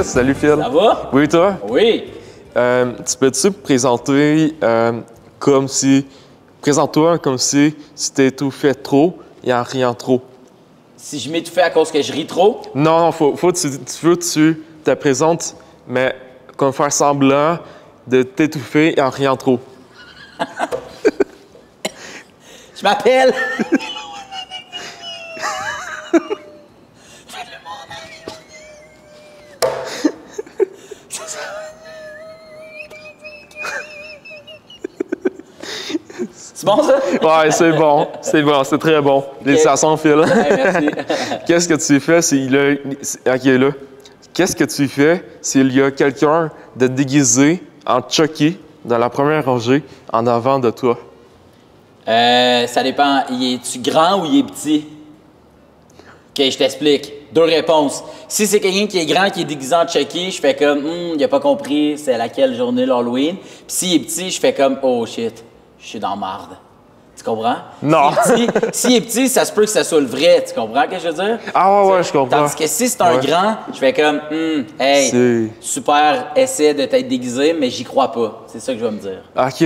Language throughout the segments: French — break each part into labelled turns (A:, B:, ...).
A: Salut Phil.
B: Ça va?
A: Oui, toi?
B: Oui.
A: Tu peux-tu me présenter comme si... Présente-toi comme si t'étouffais trop et en riant trop.
B: Si je m'étouffais à cause que je ris trop?
A: Non, faut que tu te présentes, mais comme faire semblant de t'étouffer et en riant trop.
B: Je m'appelle... C'est bon, ça?
A: Ouais, c'est bon, c'est très bon. Félicitations, Phil.
B: Ouais, merci.
A: Qu'est-ce que tu fais s'il a... OK, là. Qu'est-ce que tu fais s'il y a quelqu'un de déguisé en Chucky dans la première rangée en avant de toi?
B: Ça dépend. Es-tu grand ou il est petit? OK, je t'explique. Deux réponses. Si c'est quelqu'un qui est grand, qui est déguisé en Chucky, je fais comme, il a pas compris c'est laquelle journée l'Halloween. Puis s'il est petit, je fais comme, oh shit, je suis dans marde. Tu comprends?
A: Non.
B: S'il est petit, ça se peut que ça soit le vrai. Tu comprends ce que je veux dire?
A: Ah ouais, je comprends.
B: Tandis que si c'est un grand, je fais comme, hey, super essai de t'être déguisé, mais j'y crois pas. C'est ça que je vais me dire.
A: OK,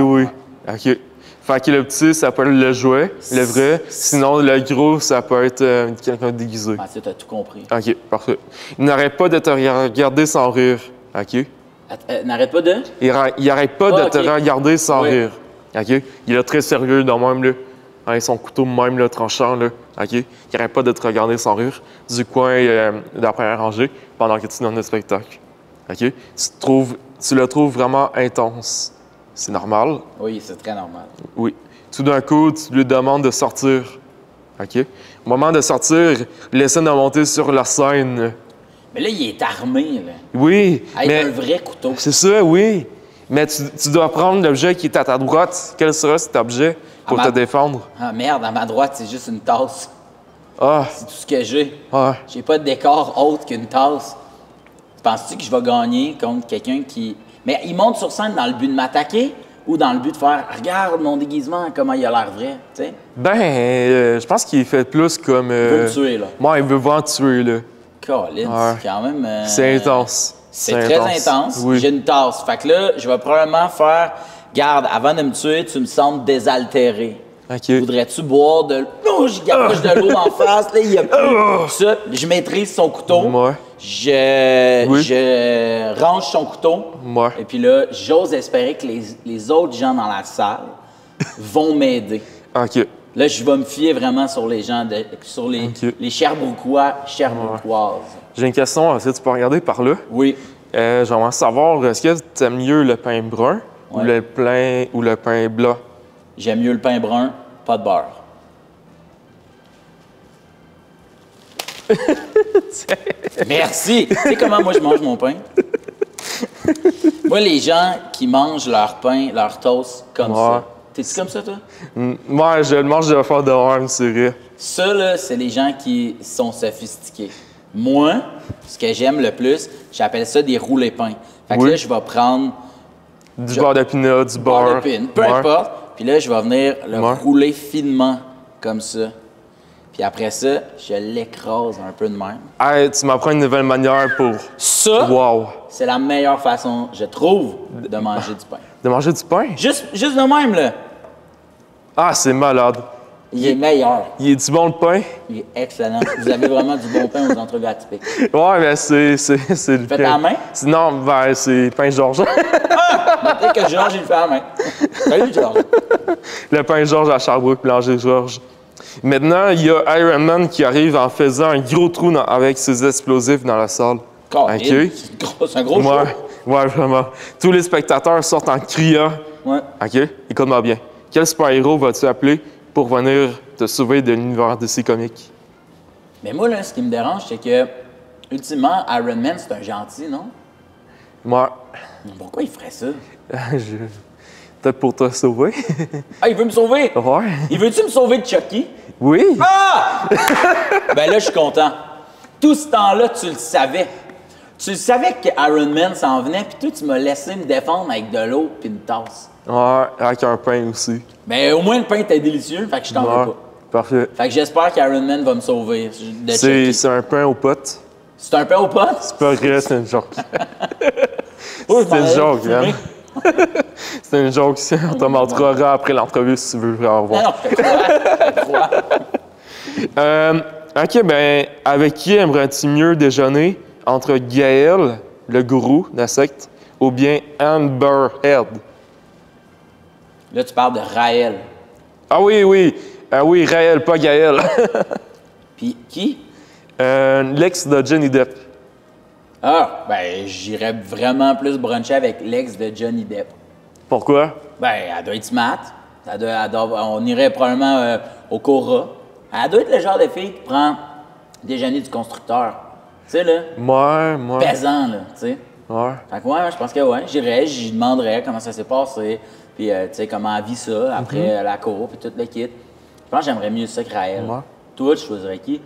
A: oui. OK. Fait que le petit, ça peut être le jouet, le vrai. Sinon, le gros, ça peut être quelqu'un de déguisé.
B: Ah, tu as tout compris.
A: OK, parfait. Il n'arrête pas de te regarder sans rire. OK?
B: N'arrête pas de?
A: Il arrête pas de te regarder sans rire. OK? Il est très sérieux de même, là. Avec son couteau même, là, tranchant, là. OK? Il arrête pas de te regarder sans rire du coin de la première rangée pendant que tu donnes le spectacle. OK? Tu le trouves vraiment intense. C'est normal.
B: Oui, c'est très normal.
A: Oui. Tout d'un coup, tu lui demandes de sortir. OK? Au moment de sortir, il essaie de monter sur la scène.
B: Mais là, il est armé, là.
A: Oui,
B: avec
A: mais...
B: un vrai couteau.
A: C'est ça, oui. Mais tu dois prendre l'objet qui est à ta droite. Quel sera cet objet pour te défendre?
B: Ah merde, à ma droite, c'est juste une tasse.
A: Ah.
B: C'est tout ce que j'ai.
A: Ouais.
B: J'ai pas de décor autre qu'une tasse. Penses-tu que je vais gagner contre quelqu'un qui... Mais il monte sur scène dans le but de m'attaquer ou dans le but de faire « Regarde mon déguisement, comment il a l'air vrai, tu sais? »
A: Ben, je pense qu'il fait plus comme...
B: Il veut me tuer, là.
A: Moi, il veut vraiment te tuer, là.
B: Colin, c'est quand même...
A: C'est intense.
B: C'est très intense.
A: Oui.
B: J'ai une tasse. Fait que là, je vais probablement faire « Garde, avant de me tuer, tu me sembles désaltéré.
A: OK.
B: Voudrais-tu boire de... Oh, j'y garoche de l'eau en face, là, il y a plus. Ça, je maîtrise son couteau.
A: Ouais.
B: Je range son couteau.
A: Ouais.
B: Et puis là, j'ose espérer que les autres gens dans la salle vont m'aider.
A: OK.
B: Là, je vais me fier vraiment sur les gens, sur les Sherbrookois, Sherbrookoises.
A: J'ai une question. Est-ce que tu peux regarder par là?
B: Oui.
A: J'aimerais savoir, est-ce que tu aimes mieux le pain brun ou le pain blanc?
B: J'aime mieux le pain brun, pas de beurre. Merci! Tu sais comment moi je mange mon pain? Moi, les gens qui mangent leur pain, leur toast comme ça. T'es-tu comme ça, toi?
A: Moi, je le mange de faire de même, c'est vrai.
B: Ça, là, c'est les gens qui sont sophistiqués. Moi, ce que j'aime le plus, j'appelle ça des roulés pains. Fait que là, je vais prendre...
A: Du beurre de pinot, du beurre.
B: Peu importe. Puis là, je vais venir le rouler finement, comme ça. Puis après ça, je l'écrase un peu de même.
A: Hey, tu m'apprends une nouvelle manière pour...
B: Ça,
A: wow.
B: C'est la meilleure façon, je trouve, de manger du pain.
A: De manger du pain?
B: Juste de même, là.
A: Ah, c'est malade.
B: Il est meilleur.
A: Il est du bon, le pain?
B: Il est excellent. Vous avez vraiment du bon pain aux entrevues atypiques.
A: Ouais, mais c'est le
B: Faites à la main?
A: Non, ben, c'est pain Georges.
B: Peut-être que Georges, il le fait à la main. Salut, Georges. Le
A: pain Georges à Sherbrooke, Blanger Georges. Maintenant, il y a Iron Man qui arrive en faisant un gros trou avec ses explosifs dans la salle.
B: Okay. C'est un gros show.
A: Ouais, vraiment. Tous les spectateurs sortent en criant.
B: Ouais.
A: OK? Écoute-moi bien. Quel super-héros vas-tu appeler pour venir te sauver de l'univers DC Comics?
B: Mais moi, là, ce qui me dérange, c'est que, ultimement, Iron Man, c'est un gentil, non?
A: Moi.
B: Pourquoi il ferait ça?
A: Peut-être pour te sauver.
B: Ah, il veut me sauver?
A: Ouais.
B: Il veut-tu me sauver de Chucky?
A: Oui.
B: Ah! Ben là, je suis content. Tout ce temps-là, tu le savais. Tu le savais que Iron Man s'en venait, puis toi, tu m'as laissé me défendre avec de l'eau puis une tasse.
A: Ouais, avec un pain aussi.
B: Ben, au moins, le pain était délicieux, fait que je t'en veux pas.
A: Parfait.
B: Fait que j'espère qu'Iron Man va me sauver de Chucky.
A: C'est un pain aux potes.
B: C'est un peu ou pas?
A: C'est pas vrai, c'est une joke.
B: Oui,
A: C'est une joke,
B: tu
A: man.
B: veux.
A: C'est une joke. On te montrera après l'entrevue si tu veux en voir.
B: Non, je te crois.
A: OK, ben, avec qui aimerais-tu mieux déjeuner? Entre Gaël, le gourou de la secte, ou bien Amber Heard?
B: Là, tu parles de Raël.
A: Ah oui. Ah oui, Raël, pas Gaël.
B: Puis qui?
A: L'ex de Johnny Depp.
B: Ah, ben, j'irais vraiment plus bruncher avec l'ex de Johnny Depp.
A: Pourquoi?
B: Ben, elle doit être smart. On irait probablement au Cora. Elle doit être le genre de fille qui prend déjeuner du constructeur. Tu sais, là,
A: Moi.
B: pesant, là, tu sais.
A: Ouais.
B: Fait que ouais, je pense que ouais, j'irais, j'y demanderais comment ça s'est passé, puis tu sais, comment elle vit ça après la cour, puis tout le kit. Je pense que j'aimerais mieux ça que Raël.
A: Ouais.
B: Toi, tu choisirais qui?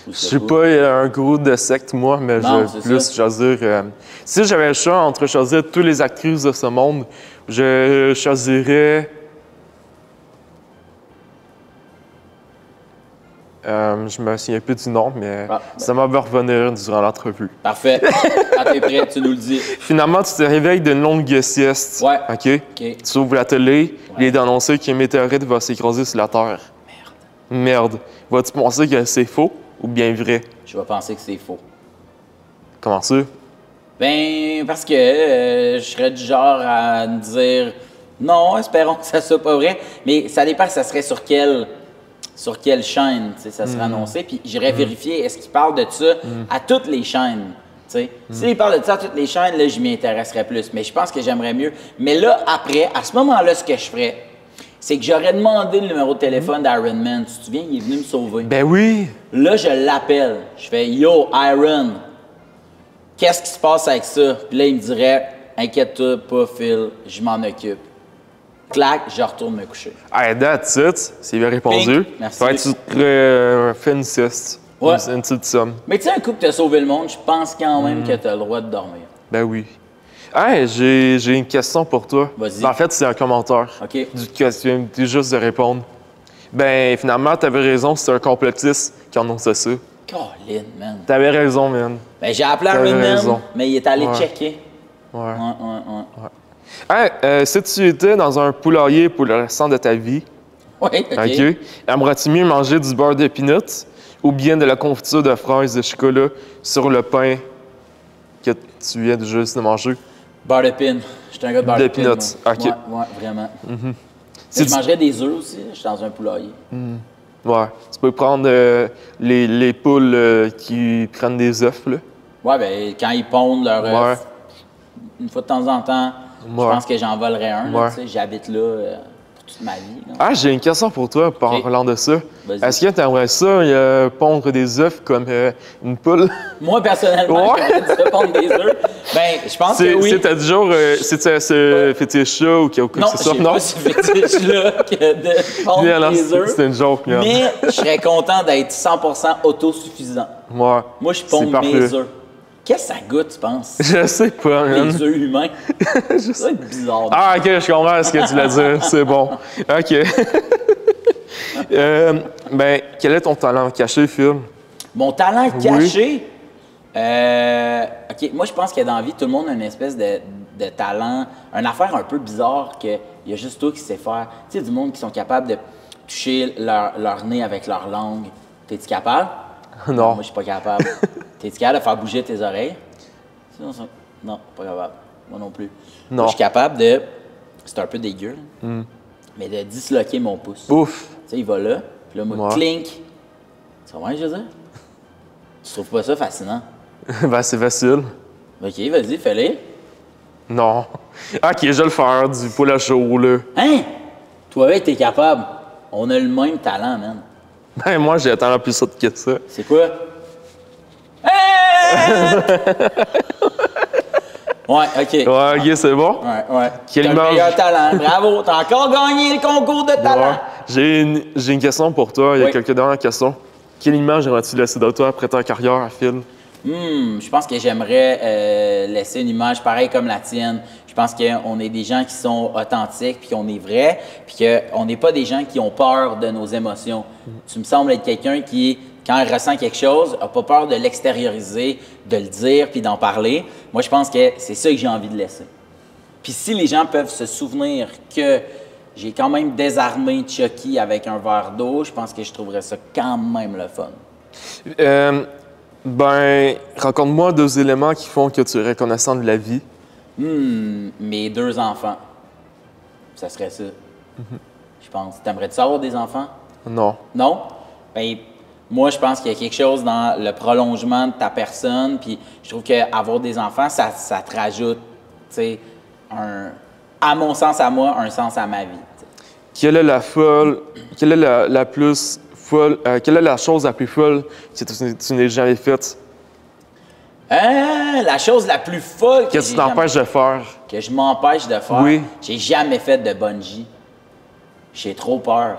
A: Je suis pas un gourou de secte, moi, mais
B: Non,
A: je
B: c'est
A: plus
B: ça.
A: choisir... si j'avais le choix entre choisir toutes les actrices de ce monde, je choisirais... je me souviens plus du nom, mais ça va me revenir durant l'entrevue.
B: Parfait. Quand t'es prêt, tu nous le dis.
A: Finalement, tu te réveilles d'une longue sieste.
B: Ouais.
A: OK? Tu ouvres la télé, il est annoncé qu'un météorite va s'écraser sur la Terre. Merde. Vas-tu penser que c'est faux ou bien vrai?
B: Je vais penser que c'est faux.
A: Comment ça?
B: Ben, parce que je serais du genre à me dire non, espérons que ça soit pas vrai, mais ça dépend que ça serait sur quelle chaîne ça serait annoncé. Puis j'irais vérifier, est-ce qu'il parle de ça à toutes les chaînes? S'il parle de ça à toutes les chaînes, là, je m'y intéresserais plus. Mais je pense que j'aimerais mieux. Mais là, après, à ce moment-là, ce que je ferais, c'est que j'aurais demandé le numéro de téléphone d'Iron Man. Tu te souviens, il est venu me sauver.
A: Ben oui!
B: Là, je l'appelle. Je fais « Yo, Iron, qu'est-ce qui se passe avec ça? » Puis là, il me dirait « Inquiète-toi pas, Phil, je m'en occupe. » Clac, je retourne me coucher.
A: Hey, that's it. C'est bien répondu.
B: Pink, merci.
A: Fait que tu fais une sieste.
B: Ouais.
A: Une petite somme.
B: Mais tu sais, un coup que tu as sauvé le monde, je pense quand même que tu as le droit de dormir.
A: Ben oui. Hey, j'ai une question pour toi.
B: Vas-y.
A: En fait, c'est un commentaire.
B: OK.
A: Que tu viens juste de répondre. Ben, finalement, t'avais raison, c'est un complotiste qui annonçait ça.
B: Colin, man.
A: T'avais raison, man.
B: Ben, j'ai appelé
A: T'avais
B: Iron Man,
A: raison.
B: mais il est allé
A: Ouais.
B: checker.
A: Ouais.
B: Ouais.
A: Hey, si tu étais dans un poulailler pour le restant de ta vie,
B: Ouais, OK.
A: OK, aimerais-tu mieux manger du beurre de peanuts ou bien de la confiture de fraises de chocolat sur le pain que tu viens de juste de manger?
B: Beurre de pin. J'étais un gars de beurre
A: De
B: de pin.
A: peanuts,
B: moi.
A: OK.
B: Ouais, vraiment. Mais
A: Si
B: je
A: tu-
B: mangerais des œufs aussi. Je suis dans un poulailler.
A: Ouais. Tu peux prendre les poules qui prennent des œufs, là.
B: Ouais, ben, quand ils pondent leur
A: Ouais.
B: œuf, une fois de temps en temps, je
A: Ouais.
B: pense que j'en volerais un. là,
A: Ouais.
B: tu sais. J'habite là pour toute ma vie. Là.
A: Ah, j'ai une question pour toi, parlant de ça.
B: Vas-y.
A: Est-ce que tu aimerais ça, pondre des œufs comme une poule?
B: Moi, personnellement,
A: Ouais.
B: j'aimerais ça pondre des œufs. Ben, je pense que oui.
A: C'était du genre, c'était ce fétiche-là ou quelque
B: Non,
A: chose que c'est ça?
B: j'ai pas ce fétiche-là que de pondre
A: Bien, là,
B: des œufs.
A: c'était une joke, là.
B: Mais je serais content d'être 100% autosuffisant.
A: Ouais.
B: Moi, je
A: C'est
B: ponds
A: parfait.
B: mes œufs. Qu'est-ce que ça goûte, tu penses?
A: Je sais pas, man.
B: Les œufs humains. Ça doit être bizarre.
A: Ah, OK, je comprends ce que tu voulais dire. C'est bon. OK. Ben, quel est ton talent caché, Phil? Mon
B: Mon talent caché, OK, moi, je pense que dans la vie, tout le monde a une espèce de talent, une affaire un peu bizarre qu'il y a juste toi qui sais faire. Tu sais, du monde qui sont capables de toucher leur nez avec leur langue. T'es-tu capable?
A: Non.
B: Moi, je suis pas capable. T'es-tu capable de faire bouger tes oreilles? Non, pas capable. Moi non plus.
A: Non.
B: Moi, je suis capable de... C'est un peu dégueu, là, mais de disloquer mon pouce.
A: Ouf.
B: Tu sais, il va là, puis là, moi,
A: Ouais.
B: clink. Tu comprends ce que je veux dire? Tu trouves pas ça fascinant?
A: Ben, c'est facile.
B: OK, vas-y, fais-le.
A: Non. OK, je vais le faire, du poulet chaud, là.
B: Hein? Toi, avec, t'es capable. On a le même talent, man.
A: Ben, moi, j'ai un talent plus saute que ça.
B: C'est quoi? Hey! Ouais, OK.
A: Ouais, OK, c'est bon?
B: Ouais.
A: Quelle
B: T'as le
A: image?
B: meilleur talent. Bravo, t'as encore gagné le concours de talent.
A: Ouais. J'ai une question pour toi. Il y a
B: Oui.
A: quelques dernières questions. Quelle image aimerais-tu laisser de toi après ta carrière, Phil?
B: Je pense que j'aimerais laisser une image pareille comme la tienne. Je pense qu'on est des gens qui sont authentiques, puis qu'on est vrais, puis qu'on n'est pas des gens qui ont peur de nos émotions. Tu me sembles être quelqu'un qui est quand elle ressent quelque chose, elle n'a pas peur de l'extérioriser, de le dire, puis d'en parler. Moi, je pense que c'est ça que j'ai envie de laisser. Puis si les gens peuvent se souvenir que j'ai quand même désarmé Chucky avec un verre d'eau, je pense que je trouverais ça quand même le fun.
A: Raconte-moi 2 éléments qui font que tu es reconnaissant de la vie.
B: Mes 2 enfants. Ça serait ça. Je pense. T'aimerais-tu avoir des enfants?
A: Non.
B: Non? Ben, moi, je pense qu'il y a quelque chose dans le prolongement de ta personne, puis je trouve qu'avoir des enfants, ça te rajoute, tu sais, à mon sens à moi, un sens à ma vie. T'sais.
A: Quelle est la plus folle, quelle est la chose la plus folle que tu n'aies jamais faite?
B: La chose la plus folle
A: que tu t'empêches de faire.
B: Que je m'empêche de faire?
A: Oui.
B: J'ai jamais fait de bungee. J'ai trop peur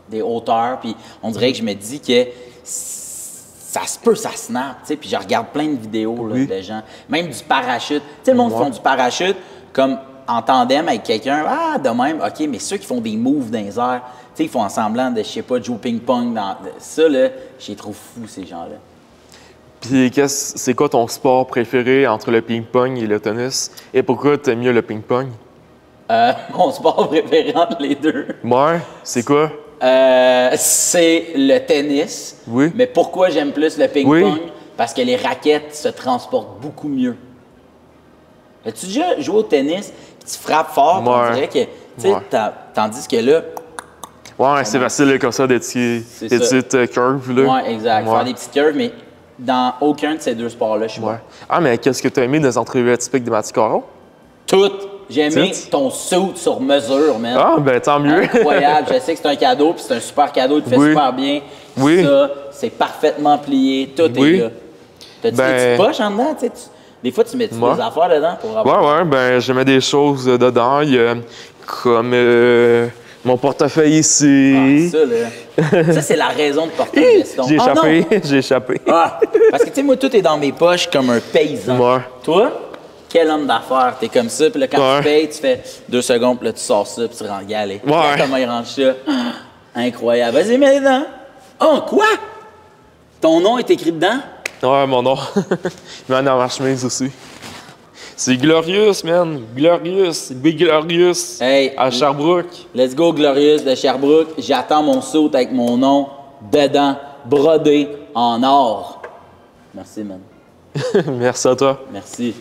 B: des hauteurs, puis on dirait que je me dis que ça se peut, ça snap, tu sais, puis je regarde plein de vidéos là, de gens, même du parachute. Tu sais, le monde qui font du parachute comme en tandem avec quelqu'un, de même, OK, mais ceux qui font des moves dans les airs, tu sais, ils font en semblant de, je sais pas, jouer ping-pong, ça, là, j'ai trop fou, ces gens-là.
A: Puis, c'est quoi ton sport préféré entre le ping-pong et le tennis? Et pourquoi tu aimes mieux le ping-pong?
B: Mon sport préféré entre les deux.
A: Ouais, c'est quoi?
B: C'est le tennis.
A: Oui.
B: Mais pourquoi j'aime plus le ping-pong?
A: Oui.
B: Parce que les raquettes se transportent beaucoup mieux. As-tu déjà joué au tennis et tu frappes fort? On dirait que, tu sais, tandis que là...
A: Ouais, c'est facile là, comme ça, des petites curves. Là.
B: Ouais, exact. Faire des petites curves, mais dans aucun de ces 2 sports-là, je suis bon.
A: Ah, mais qu'est-ce que tu as aimé des entrevues atypiques de Mathieu Caron?
B: Tout. J'ai aimé ton suit sur mesure, man.
A: Ah, ben tant mieux.
B: Incroyable. Je sais que c'est un cadeau, puis c'est un super cadeau. Il te fait super bien.
A: Oui.
B: Ça, c'est parfaitement plié. Tout est là. T'as-tu des petites poches en dedans? Des fois, tu mets des affaires dedans pour avoir...
A: Ouais, je mets des choses dedans. Il y a comme mon portefeuille ici.
B: Ah, ça, là. Ça, c'est la raison de porter un veston.
A: J'ai échappé. J'ai échappé.
B: Parce que, tu sais, moi, tout est dans mes poches comme un paysan.
A: Ouais.
B: Toi? Quel homme d'affaires, t'es comme ça, puis là, quand tu payes, tu fais 2 secondes, puis là, tu sors ça, puis tu rentres galer. Regarde comment il range ça. Incroyable. Vas-y, mets-les dedans. Oh, quoi? Ton nom est écrit dedans?
A: Ouais, mon nom. Il m'a dans ma chemise aussi. C'est Glorious, man. Glorious. Big Glorious.
B: Hey,
A: à Sherbrooke.
B: Let's go, Glorious de Sherbrooke. J'attends mon saut avec mon nom dedans, brodé en or. Merci, man.
A: Merci à toi.
B: Merci.